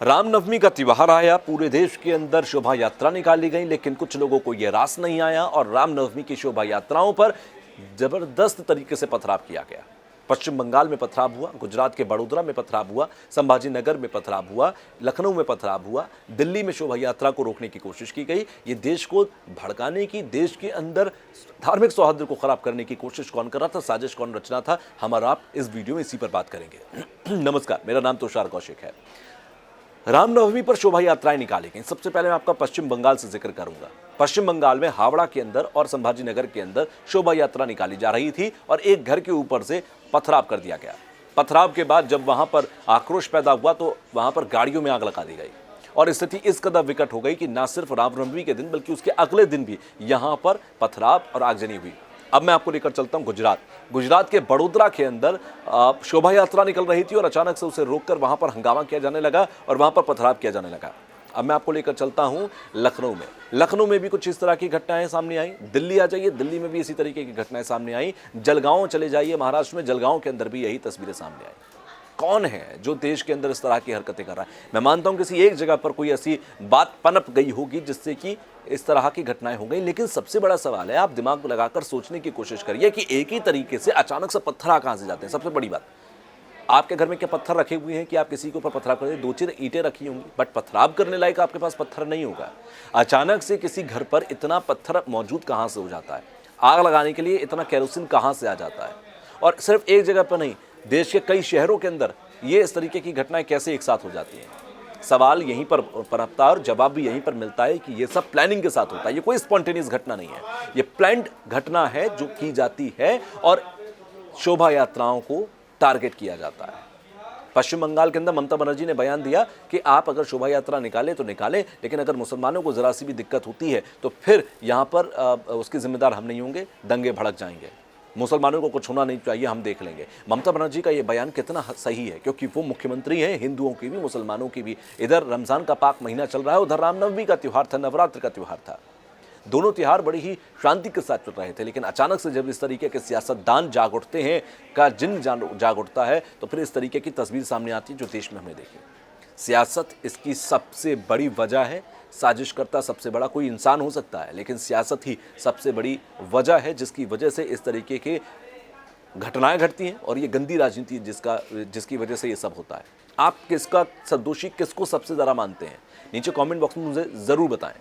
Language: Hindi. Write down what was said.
रामनवमी का त्योहार आया, पूरे देश के अंदर शोभा यात्रा निकाली गई, लेकिन कुछ लोगों को यह रास नहीं आया और रामनवमी की शोभा यात्राओं पर जबरदस्त तरीके से पथराव किया गया। पश्चिम बंगाल में पथराव हुआ, गुजरात के बड़ोदरा में पथराव हुआ, संभाजी नगर में पथराव हुआ, लखनऊ में पथराव हुआ, दिल्ली में शोभा यात्रा को रोकने की कोशिश की गई। ये देश को भड़काने की, देश के अंदर धार्मिक सौहार्द को खराब करने की कोशिश कौन कर रहा था, साजिश कौन रचना था, हम और आप इस वीडियो में इसी पर बात करेंगे। नमस्कार, मेरा नाम तुषार कौशिक है। रामनवमी पर शोभा यात्राएं निकाली गई। सबसे पहले मैं आपका पश्चिम बंगाल से जिक्र करूंगा। पश्चिम बंगाल में हावड़ा के अंदर और संभाजी नगर के अंदर शोभा यात्रा निकाली जा रही थी और एक घर के ऊपर से पथराव कर दिया गया। पथराव के बाद जब वहां पर आक्रोश पैदा हुआ तो वहां पर गाड़ियों में आग लगा दी गई और स्थिति इस कदर विकट हो गई कि न सिर्फ रामनवमी के दिन बल्कि उसके अगले दिन भी यहां पर पथराव और आगजनी हुई। अब मैं आपको लेकर चलता हूं गुजरात के बड़ोदरा के अंदर शोभा यात्रा निकल रही थी और अचानक से उसे रोककर वहां पर हंगामा किया जाने लगा और वहां पर पथराव किया जाने लगा। अब मैं आपको लेकर चलता हूं लखनऊ में भी कुछ इस तरह की घटनाएं सामने आई। दिल्ली आ जाइए, दिल्ली में भी इसी तरीके की घटनाएं सामने आई। जलगांव चले जाइए, महाराष्ट्र में जलगांव के अंदर भी यही तस्वीरें सामने आई। कौन है जो देश के अंदर इस तरह की हरकतें कर रहा है? मैं मानता हूं किसी एक जगह पर कोई ऐसी बात पनप गई होगी जिससे कि इस तरह की घटनाएं हो गई। लेकिन सबसे बड़ा सवाल है, आप दिमाग लगाकर सोचने की कोशिश करिए कि एक ही तरीके से अचानक से पत्थर कहां से जाते हैं। सबसे बड़ी बात, आपके घर में क्या पत्थर रखे हुए हैं कि आप किसी के ऊपर पथराव कर दो चार ईंटें रखी होंगी, बट पथराव करने लायक आपके पास पत्थर नहीं होगा। अचानक से किसी घर पर इतना पत्थर मौजूद कहां से हो जाता है? आग लगाने के लिए इतना केरोसिन कहां से आ जाता है? और सिर्फ एक जगह पर नहीं, देश के कई शहरों के अंदर ये इस तरीके की घटनाएं कैसे एक साथ हो जाती हैं? सवाल यहीं पर पनपता है और जवाब भी यहीं पर मिलता है कि ये सब प्लानिंग के साथ होता है। ये कोई स्पॉन्टेनियस घटना नहीं है, ये प्लान्ड घटना है जो की जाती है और शोभा यात्राओं को टारगेट किया जाता है। पश्चिम बंगाल के अंदर ममता बनर्जी ने बयान दिया कि आप अगर शोभा यात्रा निकालें तो निकालें, लेकिन अगर मुसलमानों को जरा सी भी दिक्कत होती है तो फिर यहाँ पर उसके जिम्मेदार हम नहीं होंगे, दंगे भड़क जाएंगे, मुसलमानों को कुछ होना नहीं चाहिए, हम देख लेंगे। ममता बनर्जी का ये बयान कितना सही है, क्योंकि वो मुख्यमंत्री हैं हिंदुओं की भी, मुसलमानों की भी। इधर रमजान का पाक महीना चल रहा है, उधर रामनवमी का त्यौहार था, नवरात्र का त्यौहार था। दोनों त्यौहार बड़ी ही शांति के साथ चल रहे थे, लेकिन अचानक से जब इस तरीके के सियासतदान जाग उठते हैं, का जिन जाग उठता है, तो फिर इस तरीके की तस्वीर सामने आती है जो देश में हमने देखी। सियासत इसकी सबसे बड़ी वजह है। साजिशकर्ता सबसे बड़ा कोई इंसान हो सकता है, लेकिन सियासत ही सबसे बड़ी वजह है जिसकी वजह से इस तरीके के घटनाएं घटती हैं और ये गंदी राजनीति जिसकी वजह से ये सब होता है। आप किसका सदोषी, किसको सबसे ज़्यादा मानते हैं? नीचे कमेंट बॉक्स में मुझे ज़रूर बताएं।